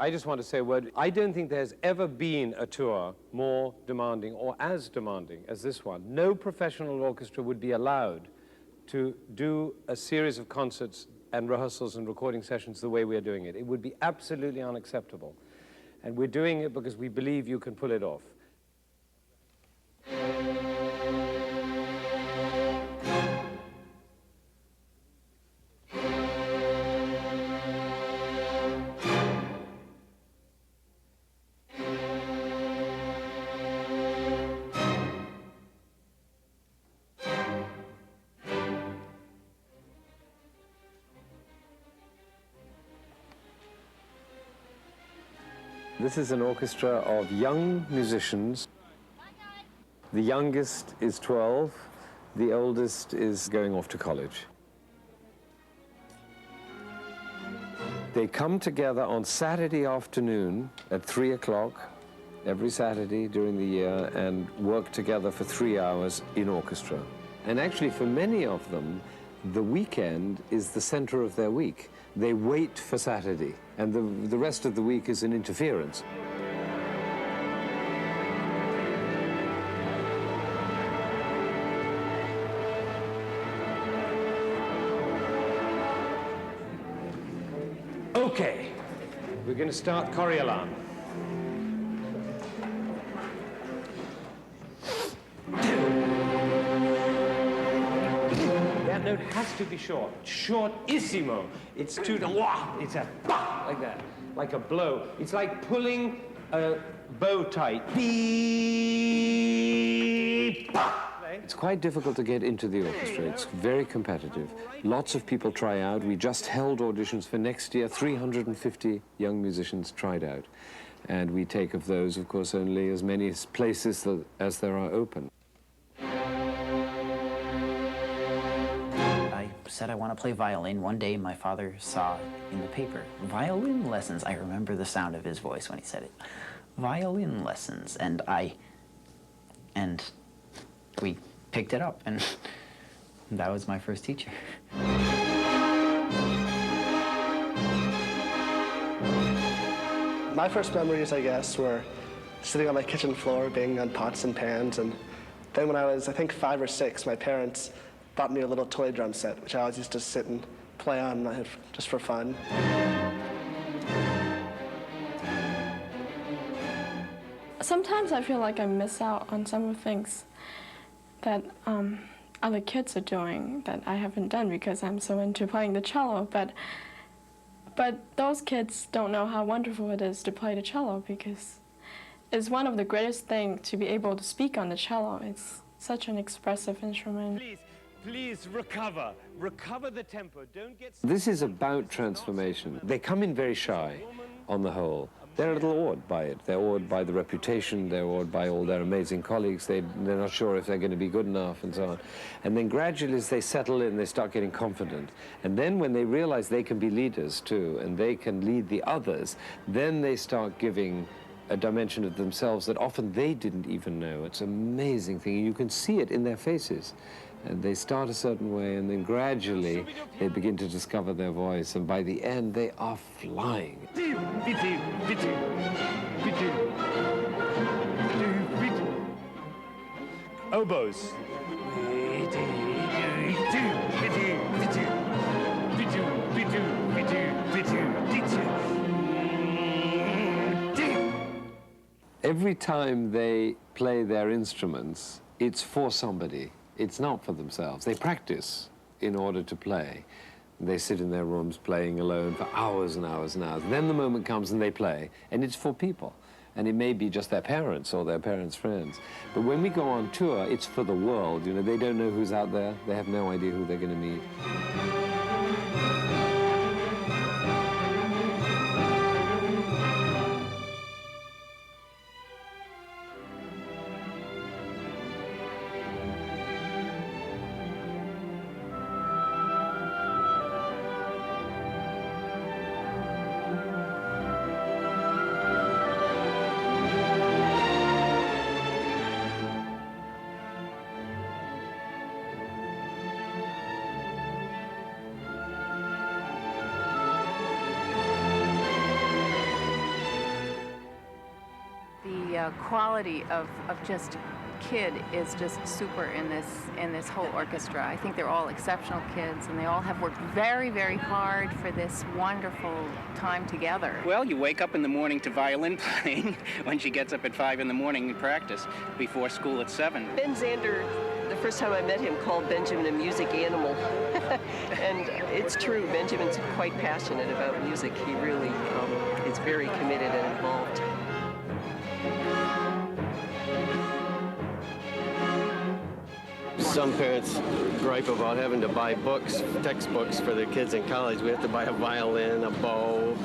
I just want to say a word. I don't think there's ever been a tour more demanding or as demanding as this one. No professional orchestra would be allowed to do a series of concerts and rehearsals and recording sessions the way we're doing it. It would be absolutely unacceptable. And we're doing it because we believe you can pull it off. This is an orchestra of young musicians. The youngest is 12, the oldest is going off to college. They come together on Saturday afternoon at 3 o'clock every Saturday during the year and work together for 3 hours in orchestra. And actually, for many of them, the weekend is the center of their week. They wait for Saturday, and the rest of the week is an interference. Okay, we're going to start Coriolan. That note has to be short. Shortissimo. It's too wah. It's a bah, like that, like a blow. It's like pulling a bow tight. Beep, bah. It's quite difficult to get into the orchestra. It's very competitive. Lots of people try out. We just held auditions for next year. 350 young musicians tried out. And we take of those, of course, only as many places as there are open. I said I want to play violin. One day my father saw in the paper, violin lessons. I remember the sound of his voice when he said it. Violin lessons. And we picked it up, and that was my first teacher. My first memories, I guess, were sitting on my kitchen floor banging on pots and pans, and then when I was, I think, 5 or 6, my parents bought me a little toy drum set, which I always used to sit and play on just for fun. Sometimes I feel like I miss out on some of the things that other kids are doing that I haven't done because I'm so into playing the cello. But those kids don't know how wonderful it is to play the cello, because it's one of the greatest things to be able to speak on the cello. It's such an expressive instrument. Please recover the tempo. Don't get... This is about transformation. They come in very shy, on the whole. They're a little awed by it. They're awed by the reputation. They're awed by all their amazing colleagues. They're not sure if they're going to be good enough and so on. And then gradually, as they settle in, they start getting confident. And then when they realize they can be leaders too, and they can lead the others, then they start giving a dimension of themselves that often they didn't even know. It's an amazing thing. You can see it in their faces. And they start a certain way, and then gradually they begin to discover their voice, and by the end they are flying. Oboes. Every time they play their instruments, it's for somebody. It's not for themselves. They practice in order to play. They sit in their rooms playing alone for hours and hours and hours. Then the moment comes and they play, and it's for people. And it may be just their parents or their parents' friends. But when we go on tour, it's for the world. You know, they don't know who's out there. They have no idea who they're going to meet. quality of just kid is just super in this whole orchestra. I think they're all exceptional kids, and they all have worked very, very hard for this wonderful time together. Well, you wake up in the morning to violin playing when she gets up at 5 in the morning and practice before school at 7. Ben Zander, the first time I met him, called Benjamin a music animal. And it's true, Benjamin's quite passionate about music. He really is very committed and involved. Some parents gripe about having to buy books, textbooks for their kids in college. We have to buy a violin, a bow,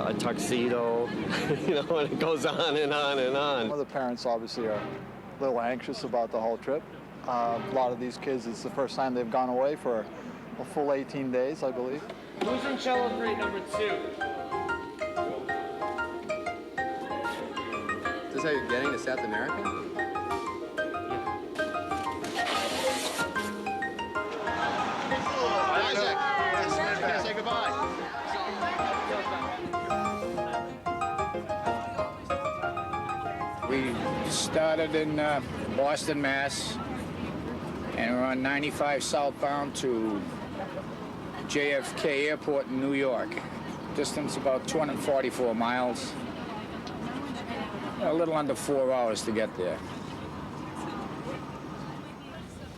a tuxedo, you know, and it goes on and on and on. Some of the parents obviously are a little anxious about the whole trip. A lot of these kids, it's the first time they've gone away for a full 18 days, I believe. Who's in cello grade number 2? Is this how you're getting to South America? Say goodbye. We started in Boston, Mass, and we're on 95 southbound to JFK Airport in New York. Distance about 244 miles. A little under 4 hours to get there.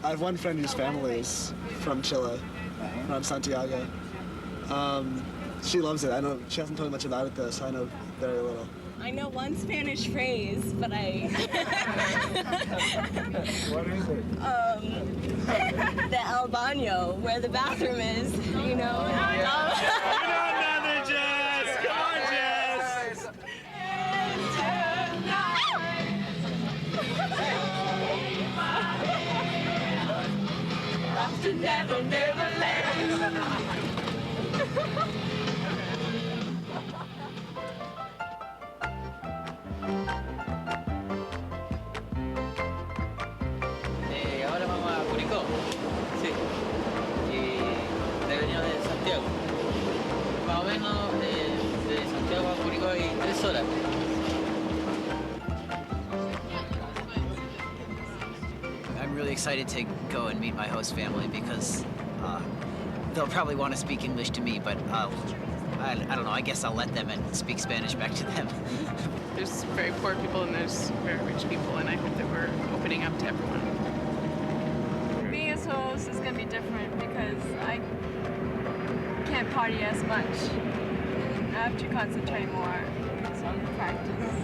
I have one friend whose family is from Chile, from Santiago. She loves it. I know she hasn't told me much about it though, so I know very little. I know one Spanish phrase, but I... What is it? The El Baño, where the bathroom is, you know. Never, never land. Ahora vamos a Curicó. Sí. Y he venido de Santiago. Más o menos de Santiago a Curicó hay 3 horas. I'm really excited to go and meet my host family because they'll probably want to speak English to me, but I don't know, I guess I'll let them and speak Spanish back to them. There's very poor people and there's very rich people, and I hope that we're opening up to everyone. Being as host is going to be different because I can't party as much. I have to concentrate more on practice.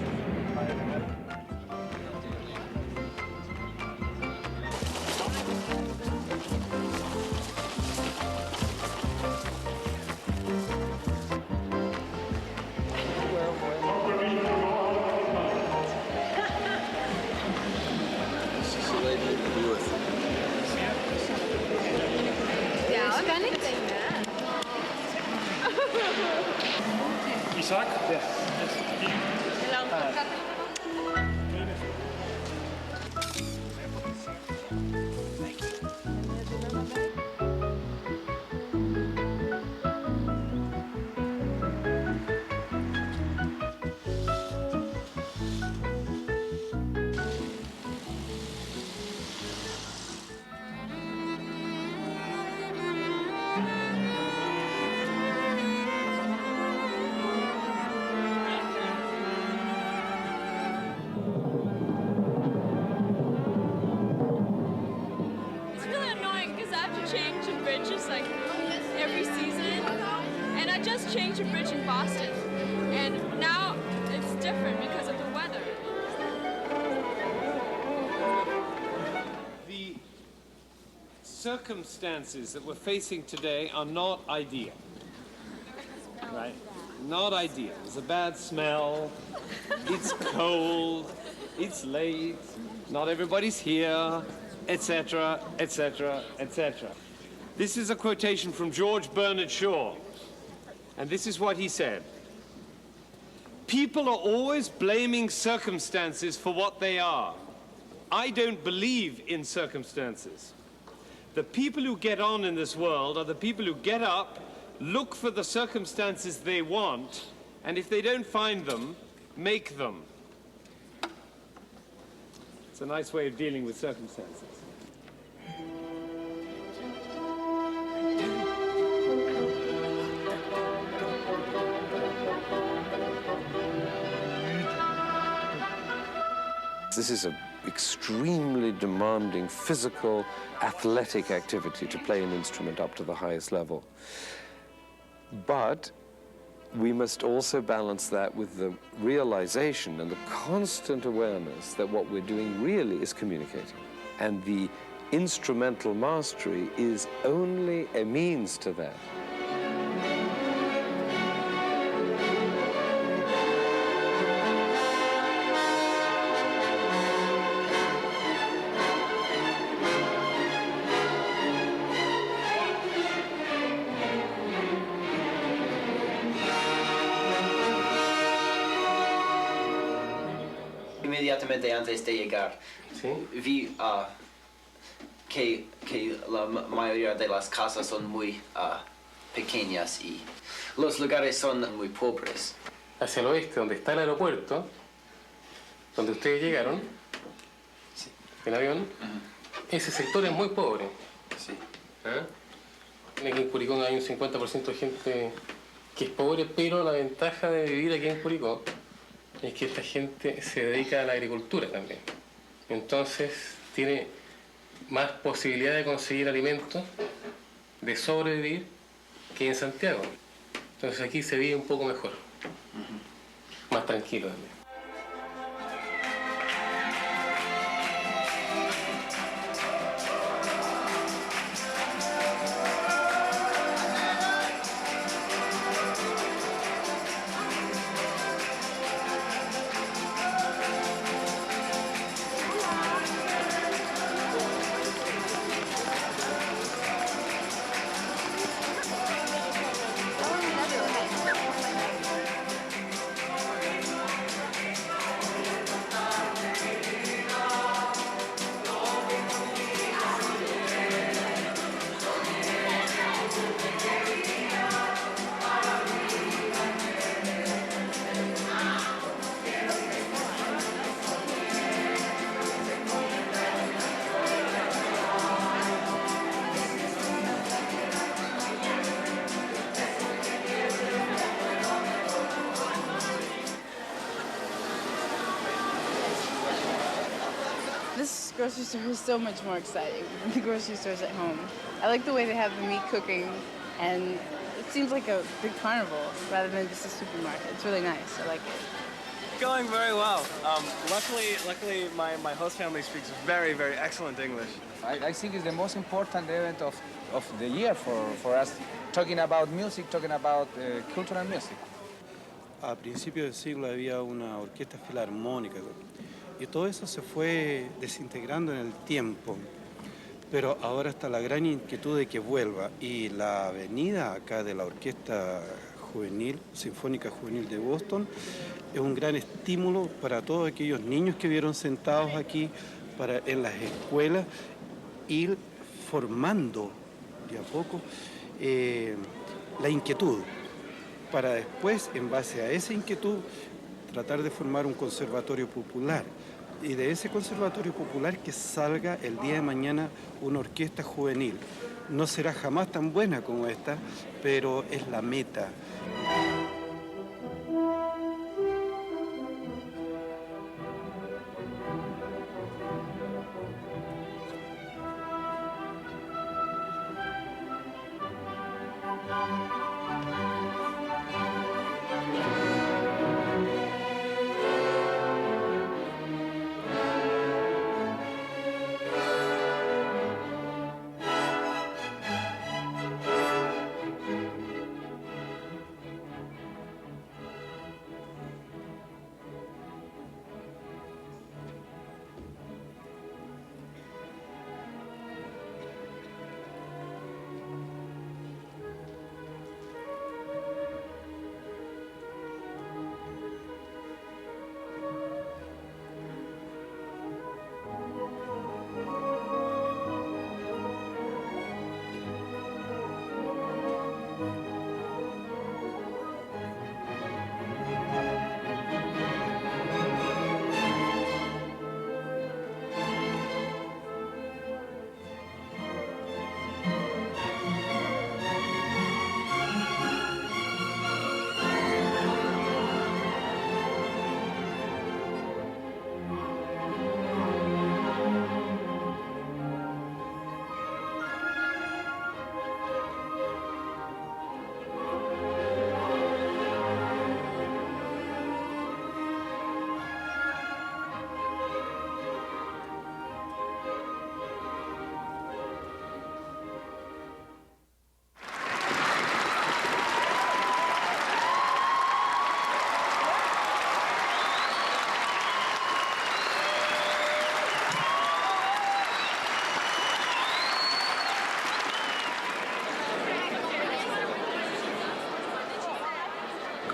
Isaac? Yes. Changed a bridge in Boston, and now it's different because of the weather. The circumstances that we're facing today are not ideal, right? Not ideal. There's a bad smell, it's cold, it's late, not everybody's here, etc., etc., etc. This is a quotation from George Bernard Shaw. And this is what he said. People are always blaming circumstances for what they are. I don't believe in circumstances. The people who get on in this world are the people who get up, look for the circumstances they want, and if they don't find them, make them. It's a nice way of dealing with circumstances. This is an extremely demanding physical, athletic activity to play an instrument up to the highest level. But we must also balance that with the realization and the constant awareness that what we're doing really is communicating. And the instrumental mastery is only a means to that. Inmediatamente antes de llegar, vi que la mayoría de las casas son muy pequeñas y los lugares son muy pobres. Hacia el oeste, donde está el aeropuerto, donde ustedes llegaron, en avión, ese sector es muy pobre. Aquí en Curicó hay un 50% de gente que es pobre, pero la ventaja de vivir aquí en Curicó es que esta gente se dedica a la agricultura también. Entonces tiene más posibilidad de conseguir alimentos, de sobrevivir, que en Santiago. Entonces aquí se vive un poco mejor, más tranquilo también. This grocery store is so much more exciting than the grocery stores at home. I like the way they have the meat cooking, and it seems like a big carnival rather than just a supermarket. It's really nice. I like it. Going very well. Luckily, my host family speaks very, very excellent English. I think it's the most important event of the year for us, talking about music, talking about cultural music. A principios del siglo había una orquesta filarmónica y todo eso se fue desintegrando en el tiempo, pero ahora está la gran inquietud de que vuelva, y la venida acá de la Orquesta Juvenil, Sinfónica Juvenil de Boston, es un gran estímulo para todos aquellos niños que vieron sentados aquí, para en las escuelas ir formando de a poco la inquietud, para después, en base a esa inquietud, tratar de formar un conservatorio popular. Y de ese conservatorio popular que salga el día de mañana una orquesta juvenil. No será jamás tan buena como esta, pero es la meta.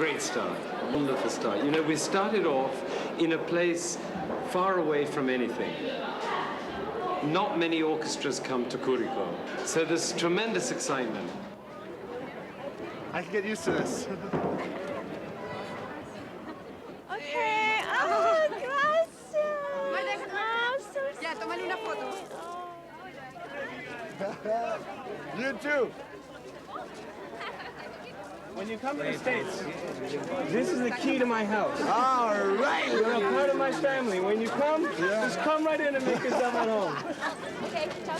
great start, wonderful start. You know, we started off in a place far away from anything. Not many orchestras come to Curicó, so there's tremendous excitement. I can get used to this. Okay. Oh, gracias. Ya, tómale una foto. You too. When you come to the States, this is the key to my house. All right. You're a part of my family. When you come, just come right in and make yourself at home. Okay, ciao.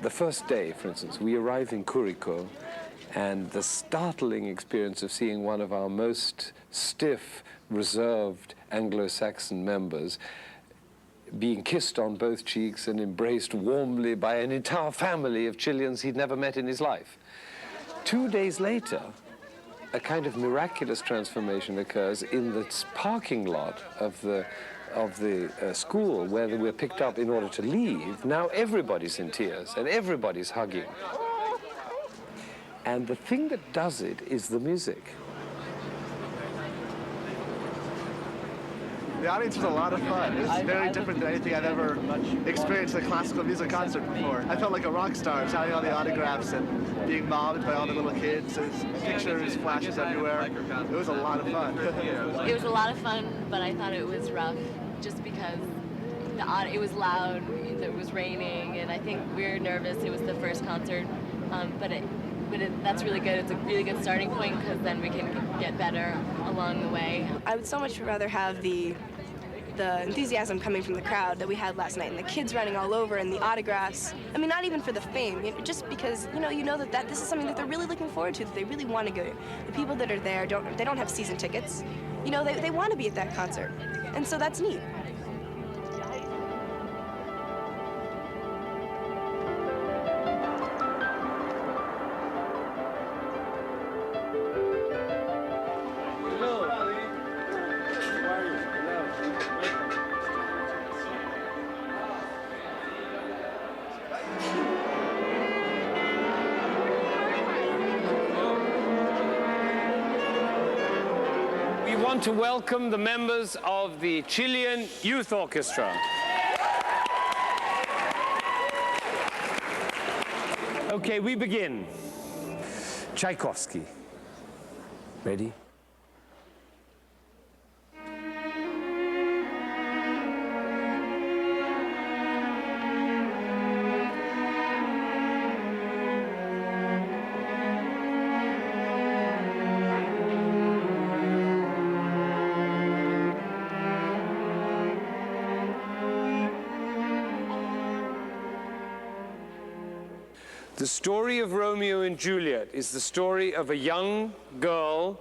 The first day, for instance, we arrive in Curicó, and the startling experience of seeing one of our most stiff, reserved Anglo-Saxon members being kissed on both cheeks and embraced warmly by an entire family of Chileans he'd never met in his life. 2 days later, a kind of miraculous transformation occurs in the parking lot of the school where they were picked up in order to leave. Now everybody's in tears and everybody's hugging. And the thing that does it is the music. The audience was a lot of fun. It was very different than anything I've ever experienced at a classical music concert before. I felt like a rock star, signing all the autographs and being mobbed by all the little kids. There's pictures, flashes everywhere. It was a lot of fun. It was a lot of fun, but I thought it was rough just because it was loud, it was raining, and I think we were nervous. It was the first concert, but that's really good. It's a really good starting point because then we can get better along the way. I would so much rather have the enthusiasm coming from the crowd that we had last night, and the kids running all over, and the autographs. I mean, not even for the fame, just because you know that this is something that they're really looking forward to, that they really want to go to. The people that are there don't have season tickets. You know, they want to be at that concert, and so that's neat. To welcome the members of the Chilean Youth Orchestra. Okay, we begin. Tchaikovsky. Ready? The story of Romeo and Juliet is the story of a young girl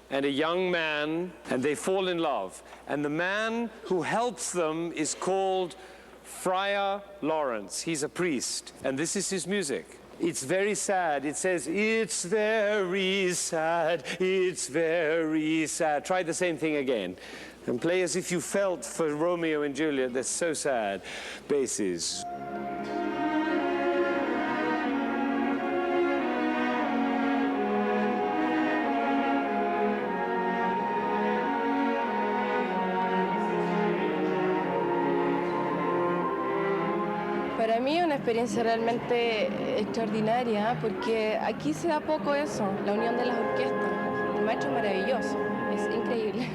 and a young man, and they fall in love. And the man who helps them is called Friar Lawrence. He's a priest, and this is his music. It's very sad. It says, it's very sad, it's very sad. Try the same thing again. And play as if you felt for Romeo and Juliet. They're so sad. Basses. Para mí es una experiencia realmente extraordinaria porque aquí se da poco eso, la unión de las orquestas. El maestro es maravilloso, es increíble.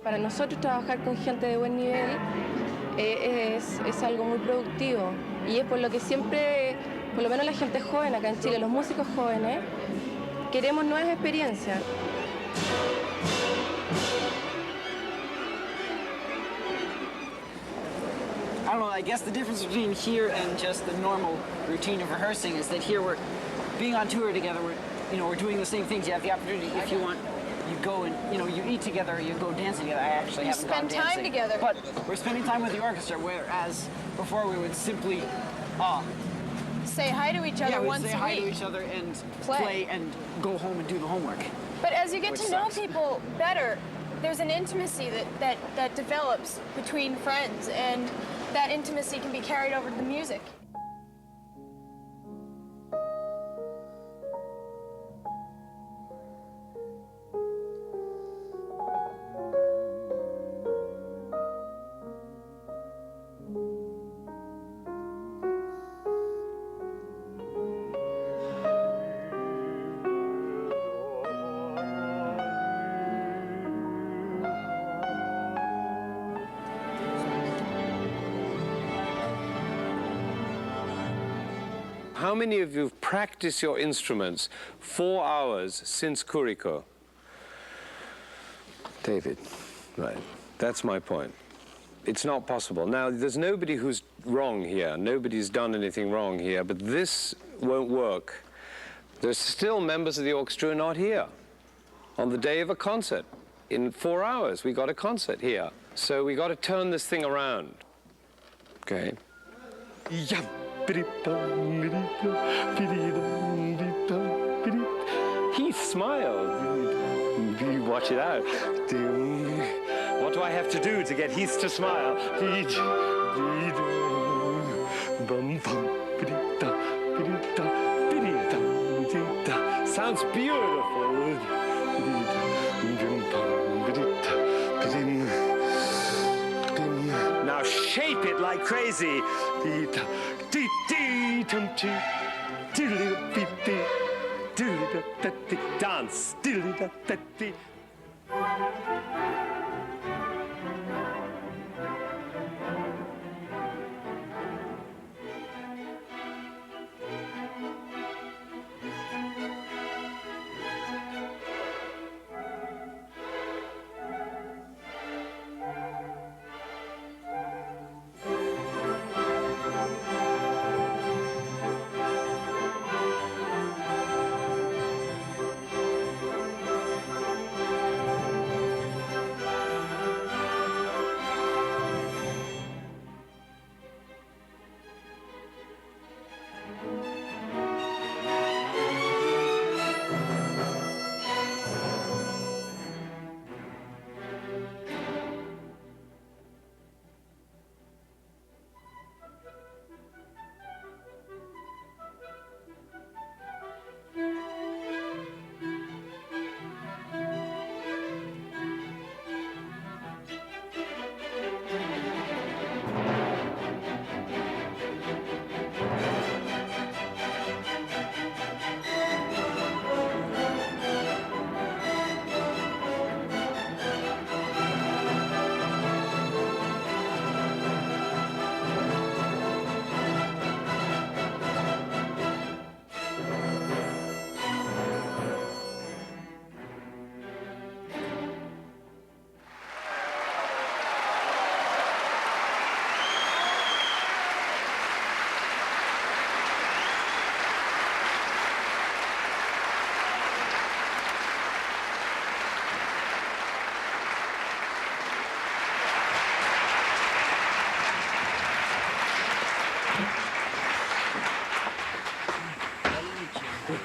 Para nosotros trabajar con gente de buen nivel es algo muy productivo y es por lo que siempre, por lo menos la gente joven acá en Chile, los músicos jóvenes, queremos nuevas experiencias. I don't know, I guess the difference between here and just the normal routine of rehearsing is that here we're being on tour together, we're doing the same things. You have the opportunity, if you want, you go and, you eat together, you go dance together. I actually haven't gone dancing. You spend time together. But we're spending time with the orchestra, whereas before we would simply say hi to each other once a week. Yeah, we say hi to each other and play and go home and do the homework. But as you get to know people better, there's an intimacy that develops between friends, and that intimacy can be carried over to the music. How many of you have practiced your instruments 4 hours since Curicó? David, right. That's my point. It's not possible. Now, there's nobody who's wrong here. Nobody's done anything wrong here, but this won't work. There's still members of the orchestra who are not here on the day of a concert. In 4 hours, we got a concert here. So we got to turn this thing around. Okay? Yeah. He smiled. You watch it out. What do I have to do to get Heath to smile? Sounds beautiful. Now shape it like crazy. Dance.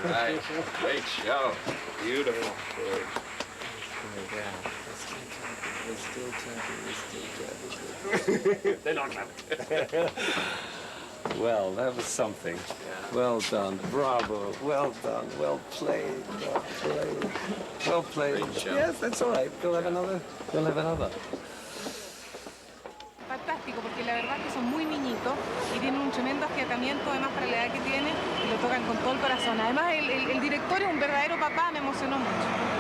Right. Great show. Beautiful. They're not clapping. Well, that was something. Yeah. Well done. Bravo. Well done. Well played. Well played. Well played. Great show. Yes, that's all right. We'll have another. We'll have another. Fantástico, porque la verdad es que son muy niñitos y tienen un tremendo afiatamiento además para la edad que tienen y lo tocan con todo el corazón. Además, el director es un verdadero papá, me emocionó mucho.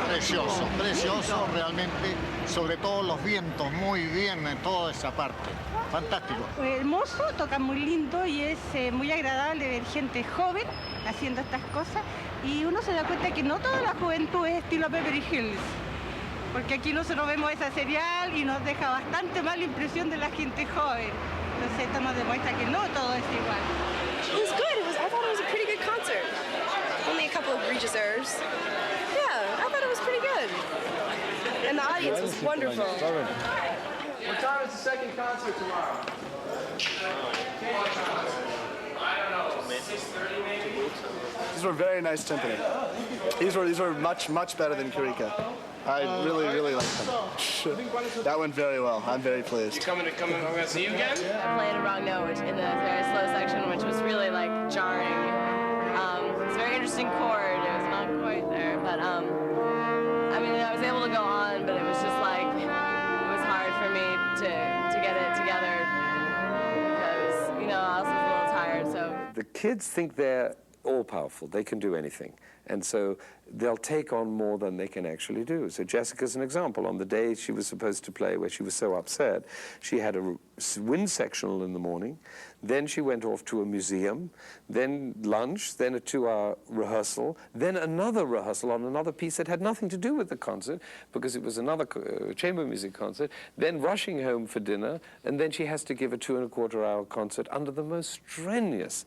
Precioso, precioso realmente, sobre todo los vientos, muy bien en toda esa parte. Fantástico. Hermoso, tocan muy lindo y es muy agradable ver gente joven haciendo estas cosas y uno se da cuenta que no toda la juventud es estilo Beverly Hills. Porque aquí nosotros vemos esa serial y nos deja bastante mala impresión de la gente joven. Entonces esto nos demuestra que no todo es igual. It was good. I thought it was a pretty good concert. Only a couple of egregious errors. Yeah, I thought it was pretty good. And the audience was wonderful. What time is the second concert tomorrow? I don't know. 6:30 maybe? These were very nice timpani. These were much better than Curica. I really liked them. That went very well. I'm very pleased. You coming? I'm gonna see you again? I played a wrong note in the very slow section, which was really like jarring. It's a very interesting chord. It was not quite there, but I mean, I was able to go on, but it was just like it was hard for me to get it together because you know I was a little tired. So the kids think they're all-powerful. They can do anything. And so they'll take on more than they can actually do. So Jessica's an example. On the day she was supposed to play, where she was so upset, she had a wind sectional in the morning, then she went off to a museum, then lunch, then a 2-hour rehearsal, then another rehearsal on another piece that had nothing to do with the concert, because it was another chamber music concert, then rushing home for dinner, and then she has to give a 2¼ hour concert under the most strenuous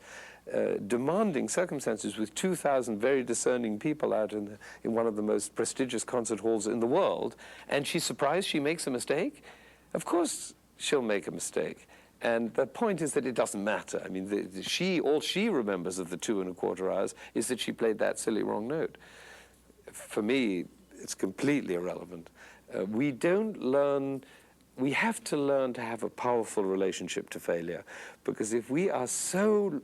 demanding circumstances with 2,000 very discerning people out in one of the most prestigious concert halls in the world, and she's surprised she makes a mistake? Of course she'll make a mistake. And the point is that it doesn't matter. I mean, all she remembers of the 2¼ hours is that she played that silly wrong note. For me, it's completely irrelevant. We have to learn to have a powerful relationship to failure, because if we are so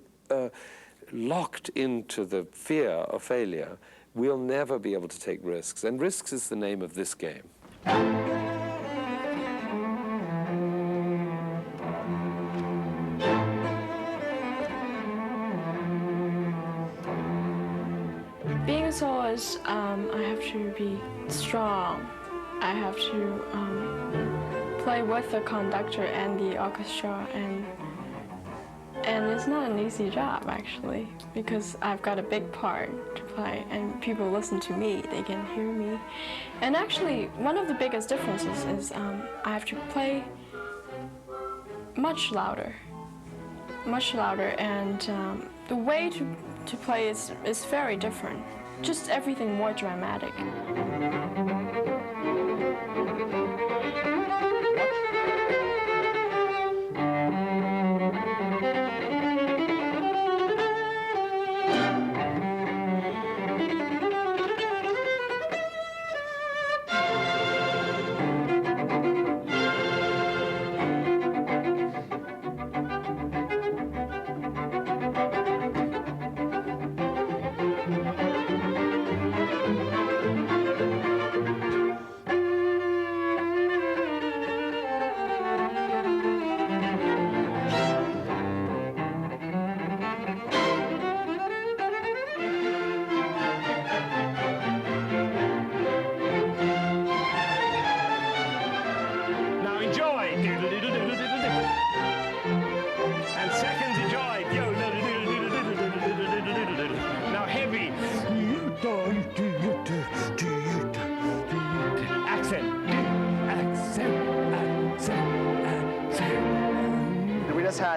locked into the fear of failure, we'll never be able to take risks. And risks is the name of this game. Being a soloist, I have to be strong. I have to play with the conductor and the orchestra, and it's not an easy job, actually, because I've got a big part to play, and people listen to me, they can hear me. And actually, one of the biggest differences is I have to play much louder, and the way to play is very different, just everything more dramatic.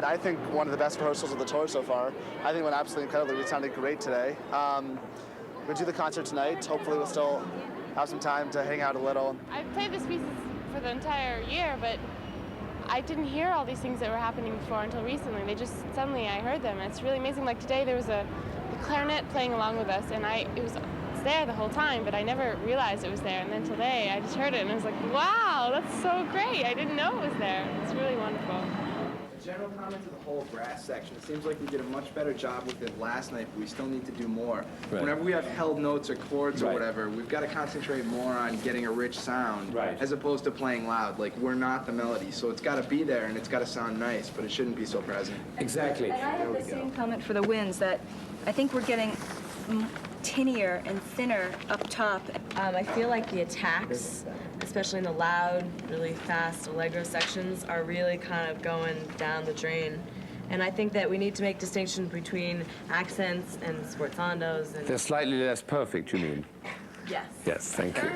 I think one of the best rehearsals of the tour so far. I think it went absolutely incredibly. We sounded great today. We'll do the concert tonight. Hopefully we'll still have some time to hang out a little. I've played this piece for the entire year, but I didn't hear all these things that were happening before until recently. Suddenly I heard them. It's really amazing. Like today there was the clarinet playing along with us, and it's there the whole time, but I never realized it was there. And then today I just heard it and I was like, wow, that's so great. I didn't know it was there. It's really wonderful. General comment to the whole brass section. It seems like we did a much better job with it last night, but we still need to do more. Right. Whenever we have held notes or chords or whatever, we've got to concentrate more on getting a rich sound as opposed to playing loud. Like, we're not the melody, so it's got to be there and it's got to sound nice, but it shouldn't be so present. Exactly. And I have the same comment for the winds, that I think we're getting tinnier and thinner up top. I feel like the attacks, especially in the loud, really fast allegro sections, are really kind of going down the drain. And I think that we need to make distinction between accents and sforzandos. And they're slightly less perfect, you mean? Yes. Yes, thank you.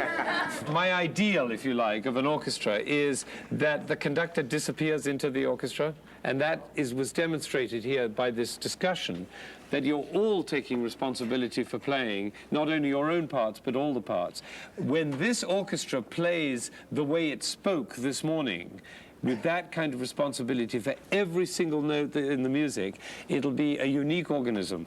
My ideal, if you like, of an orchestra is that the conductor disappears into the orchestra, and that was demonstrated here by this discussion, that you're all taking responsibility for playing not only your own parts, but all the parts. When this orchestra plays the way it spoke this morning, with that kind of responsibility for every single note in the music, it'll be a unique organism.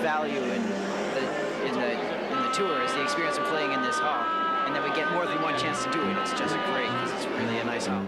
Value in the tour is the experience of playing in this hall, and that we get more than one chance to do it. It's just great because it's really a nice hall.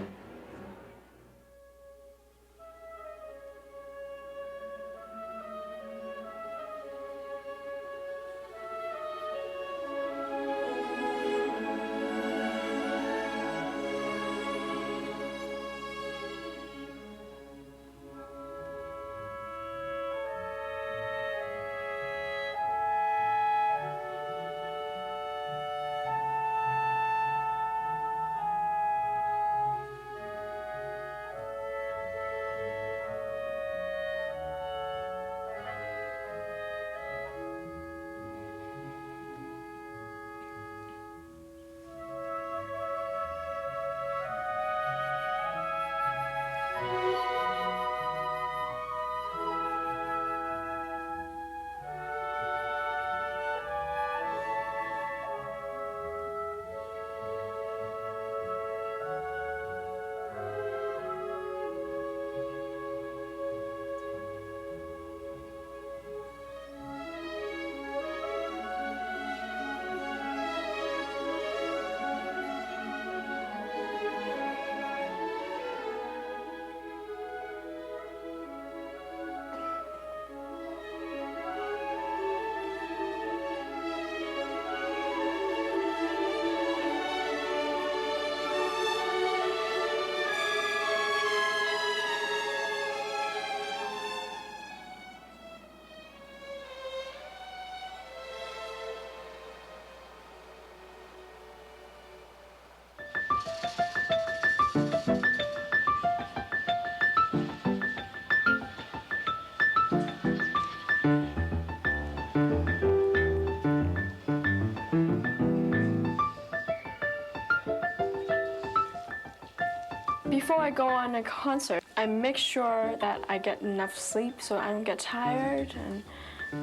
Before I go on a concert, I make sure that I get enough sleep so I don't get tired, and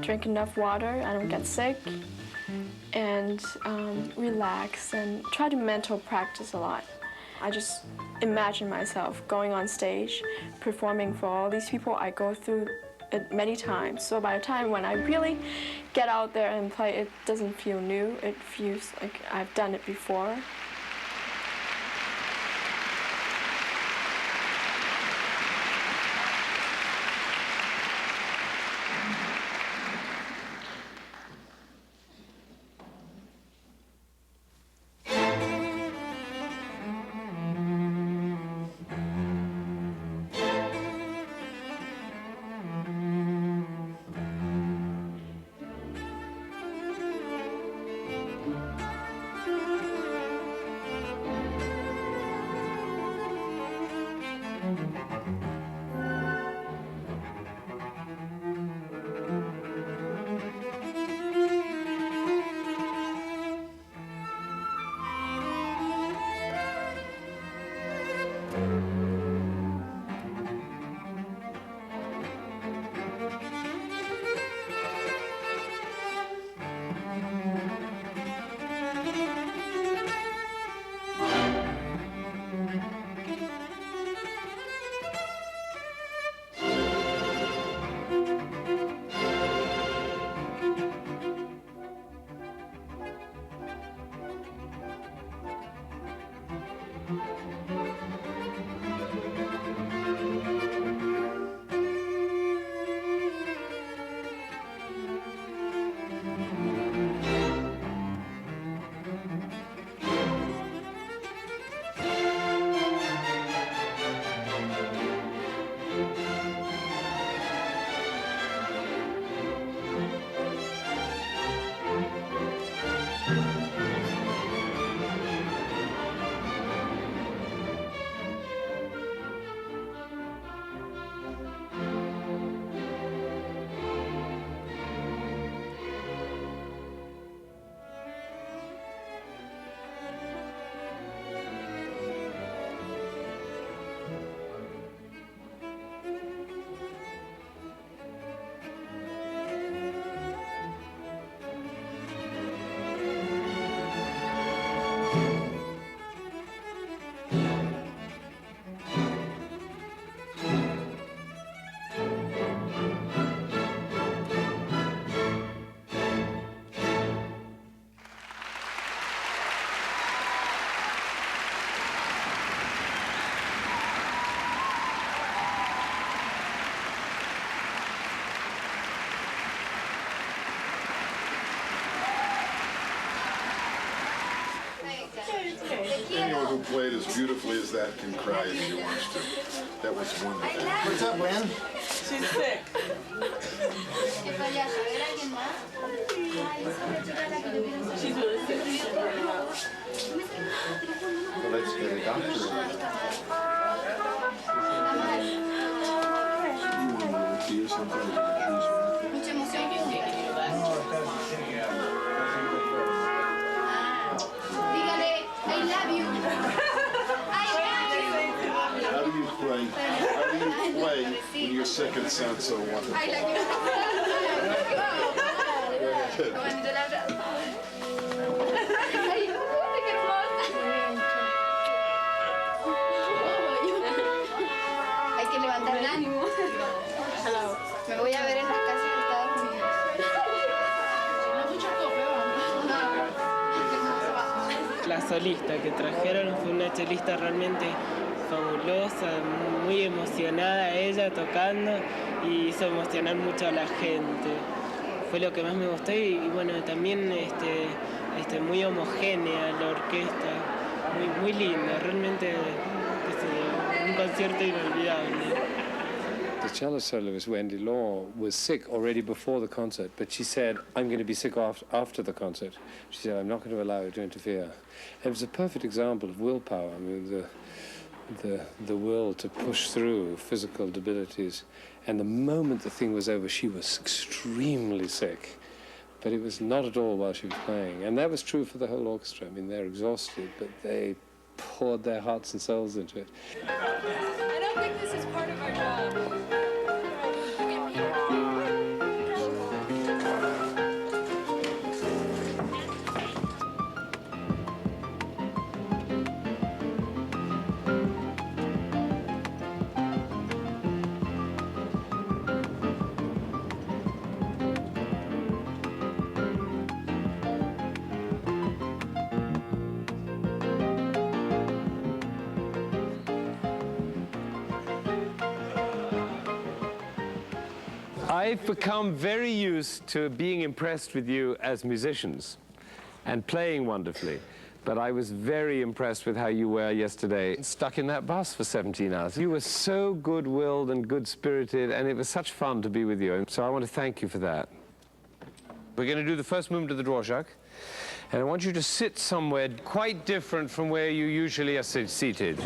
drink enough water, I don't get sick, and relax and try to mental practice a lot. I just imagine myself going on stage, performing for all these people. I go through it many times, so by the time when I really get out there and play, it doesn't feel new, it feels like I've done it before. anyone who played as beautifully as that can cry if she wants to. That was wonderful. What's up, Lynn? She's sick. She's really sick. Well, let's get a doctor. How do you play when you're sick and sound so wonderful? Hay que levantar el ánimo. Me voy a ver en las casas de Estados Unidos. La solista que trajeron fue una chelista realmente fabulosa, muy emocionada ella tocando y hizo emocionar mucho a la gente. Fue lo que más me gustó y bueno, también muy homogénea la orquesta, muy linda, realmente un concierto inolvidable. The cello soloist, Wendy Law, was sick already before the concert, but she said, I'm going to be sick after the concert. She said, I'm not going to allow it to interfere. It was a perfect example of willpower. I mean, the will to push through physical debilities. And the moment the thing was over, she was extremely sick. But it was not at all while she was playing. And that was true for the whole orchestra. I mean, they're exhausted, but they poured their hearts and souls into it. I don't think this is part of our job. I've become very used to being impressed with you as musicians and playing wonderfully. But I was very impressed with how you were yesterday, stuck in that bus for 17 hours. You were so good-willed and good-spirited, and it was such fun to be with you. So I want to thank you for that. We're going to do the first movement of the Dvorak, and I want you to sit somewhere quite different from where you usually are seated.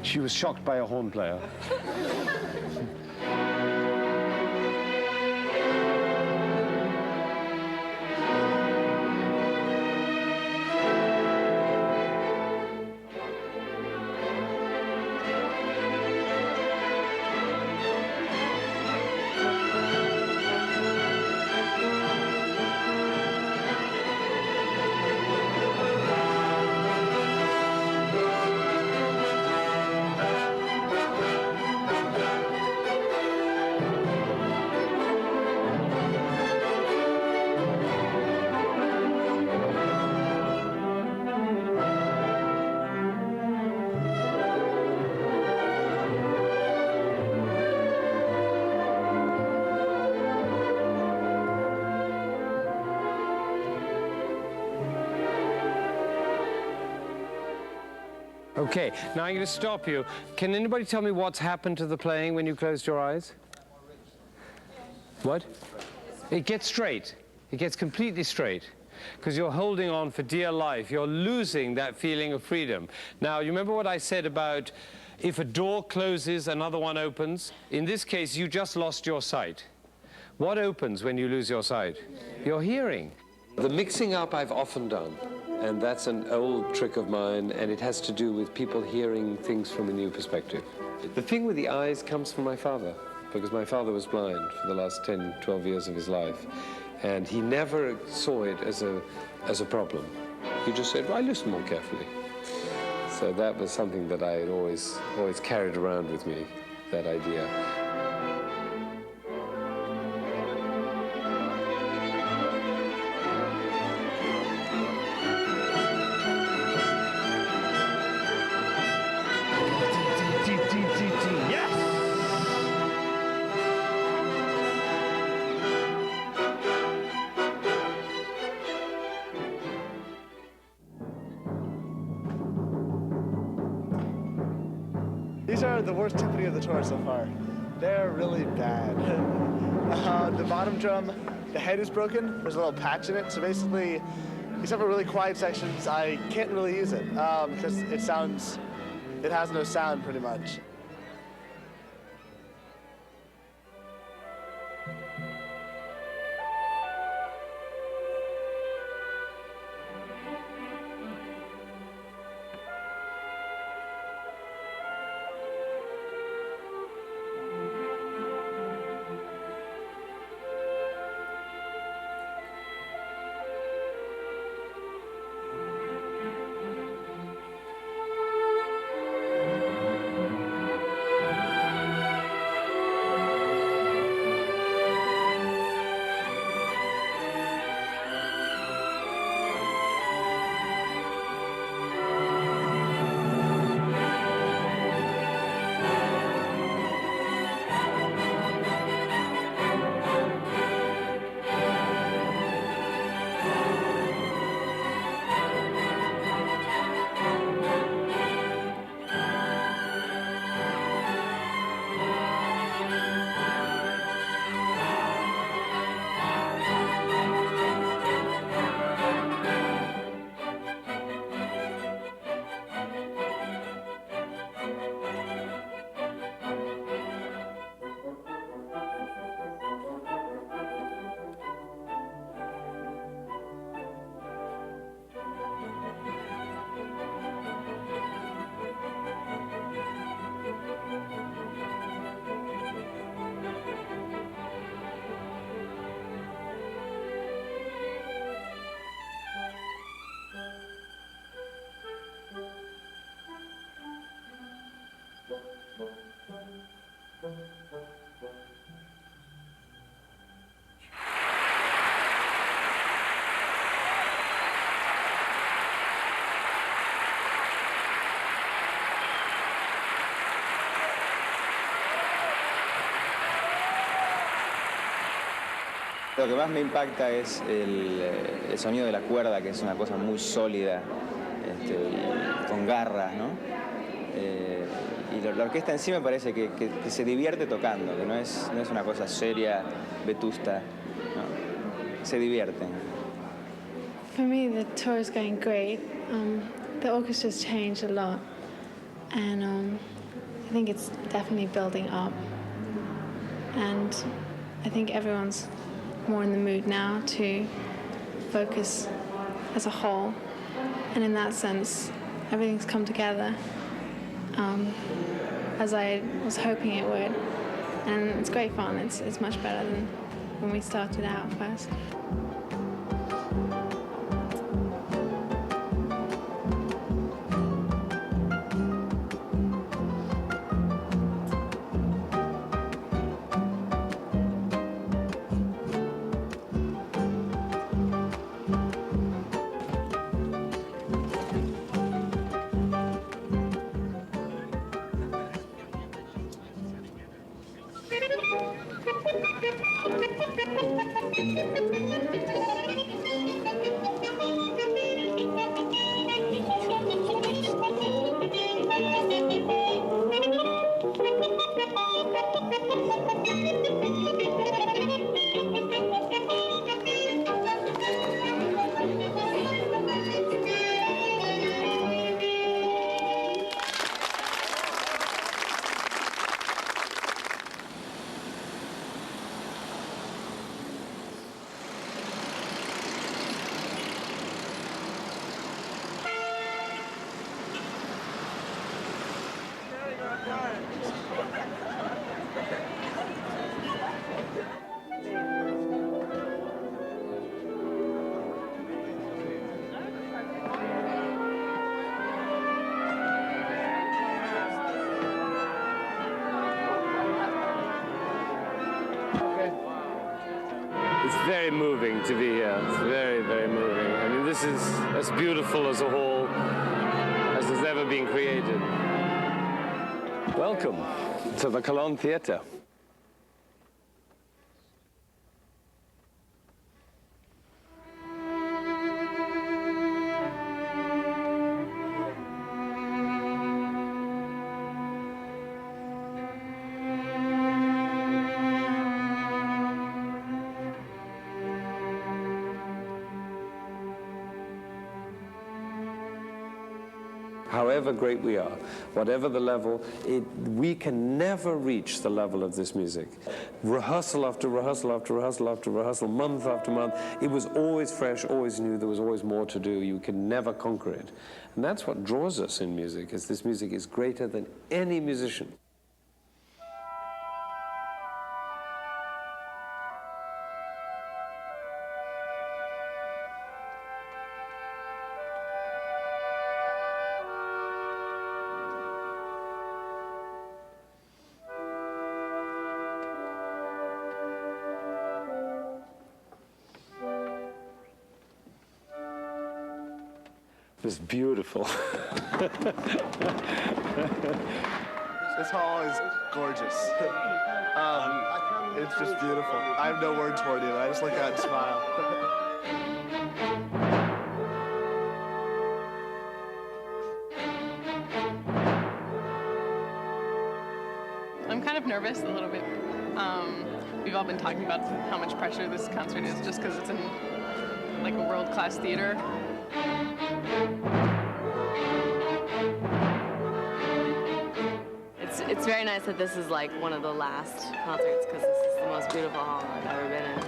She was shocked by a horn player. Okay, now I'm going to stop you. Can anybody tell me what's happened to the playing when you closed your eyes? What? It gets straight. It gets completely straight. because you're holding on for dear life. You're losing that feeling of freedom. Now, you remember what I said about if a door closes, another one opens? In this case, you just lost your sight. What opens when you lose your sight? Your hearing. The mixing up I've often done, and that's an old trick of mine, and it has to do with people hearing things from a new perspective. The thing with the eyes comes from my father, because my father was blind for the last 10, 12 years of his life, and he never saw it as a problem. He just said, well, I listen more carefully. So that was something that I had always carried around with me, that idea. These are the worst timpani of the tour so far. They're really bad. The bottom drum, the head is broken. There's a little patch in it. So basically, except for really quiet sections, I can't really use it because it has no sound pretty much. Lo que más me impacta es el sonido de la cuerda, que es una cosa muy sólida, con garras, ¿no? Y la orquesta en sí me parece que se divierte tocando, que no es una cosa seria, vetusta, ¿no? Se divierten. For me, the tour is going great. The orchestra's changed a lot, and I think it's definitely building up. And I think everyone's more in the mood now to focus as a whole, and in that sense everything's come together as I was hoping it would, and it's great fun. It's much better than when we started out first. It's very moving to be here. It's very, very moving. I mean, this is as beautiful as a hall as has ever been created. Welcome to the Cologne Theatre. However great we are, whatever the level, we can never reach the level of this music. Rehearsal after rehearsal after rehearsal after rehearsal, month after month, it was always fresh, always new, there was always more to do. You can never conquer it. And that's what draws us in music, is this music is greater than any musician. It's beautiful. This hall is gorgeous. It's just beautiful. I have no words for it, I just look out and smile. I'm kind of nervous a little bit. We've all been talking about how much pressure this concert is just because it's in like a world-class theater. It's very nice that this is like one of the last concerts because this is the most beautiful hall I've ever been in.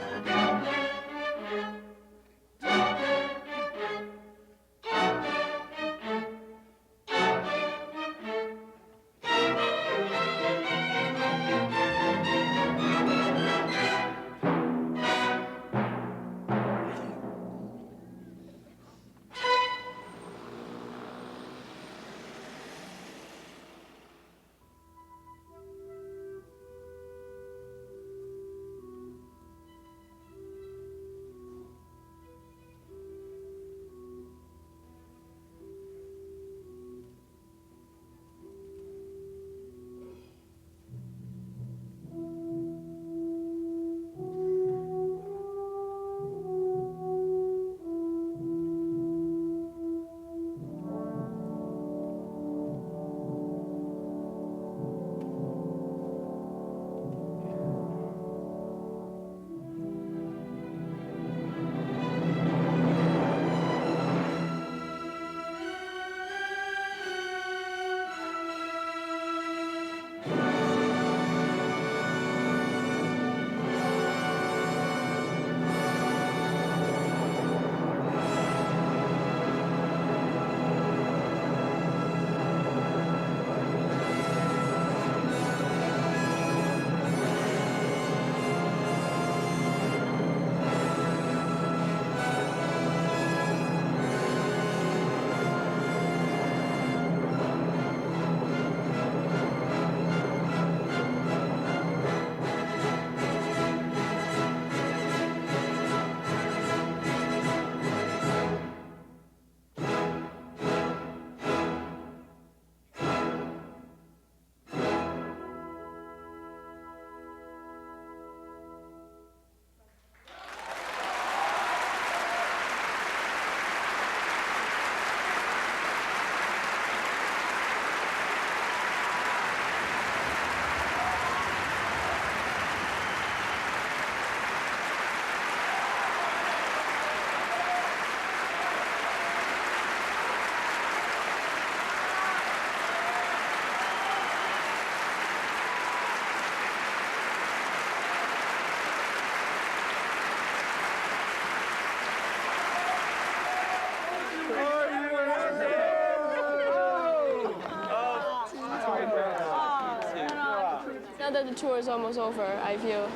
Now that the tour is almost over, I feel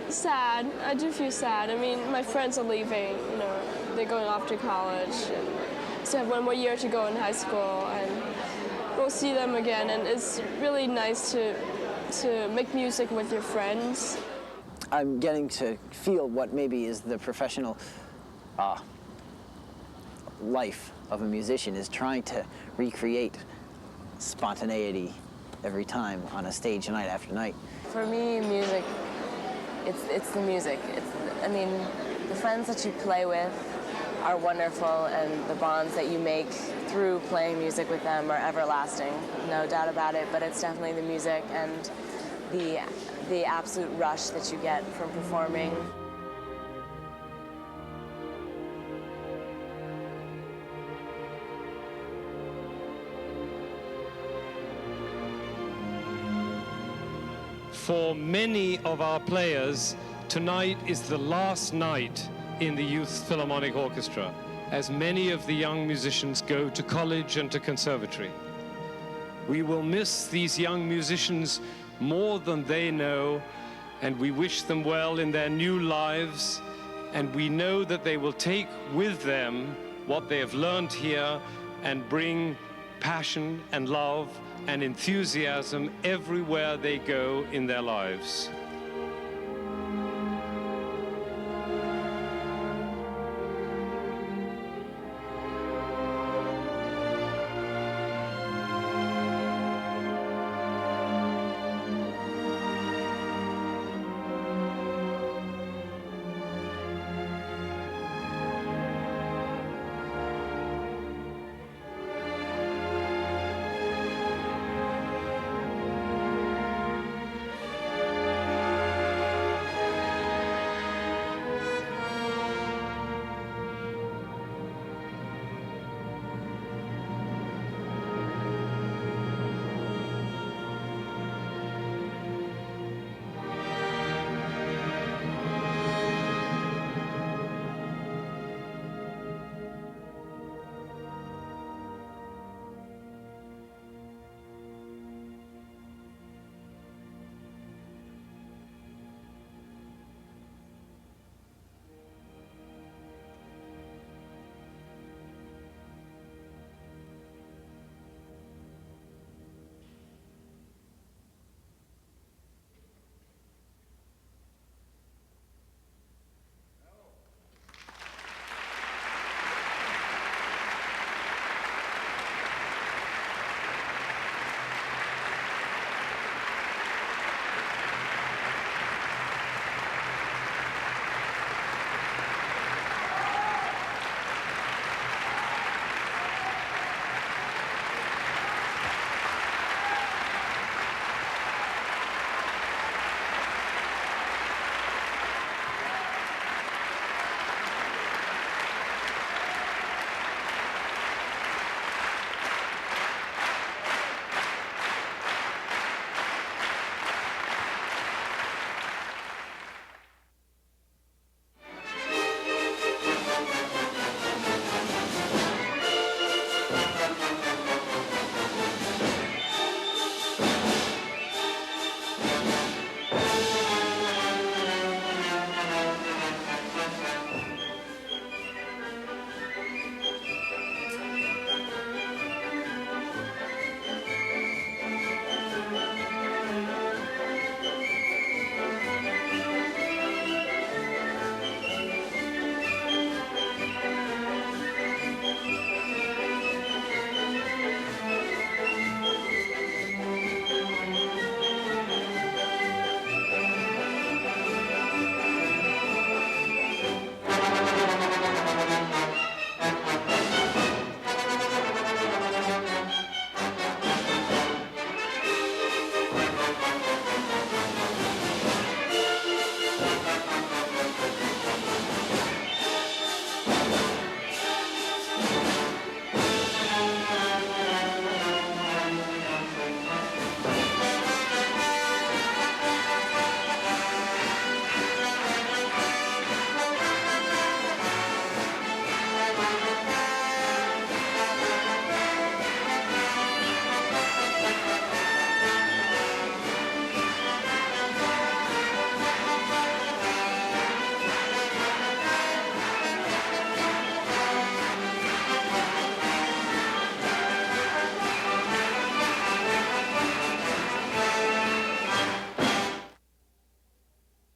sad. I do feel sad. I mean, my friends are leaving, you know, they're going off to college. And still have one more year to go in high school, and we'll see them again. And it's really nice to make music with your friends. I'm getting to feel what maybe is the professional life of a musician, is trying to recreate spontaneity every time on a stage night after night. For me, music, it's the music. I mean, the friends that you play with are wonderful, and the bonds that you make through playing music with them are everlasting, no doubt about it, but it's definitely the music and the absolute rush that you get from performing. For many of our players, tonight is the last night in the Youth Philharmonic Orchestra, as many of the young musicians go to college and to conservatory. We will miss these young musicians more than they know, and we wish them well in their new lives, and we know that they will take with them what they have learned here and bring passion and love and enthusiasm everywhere they go in their lives.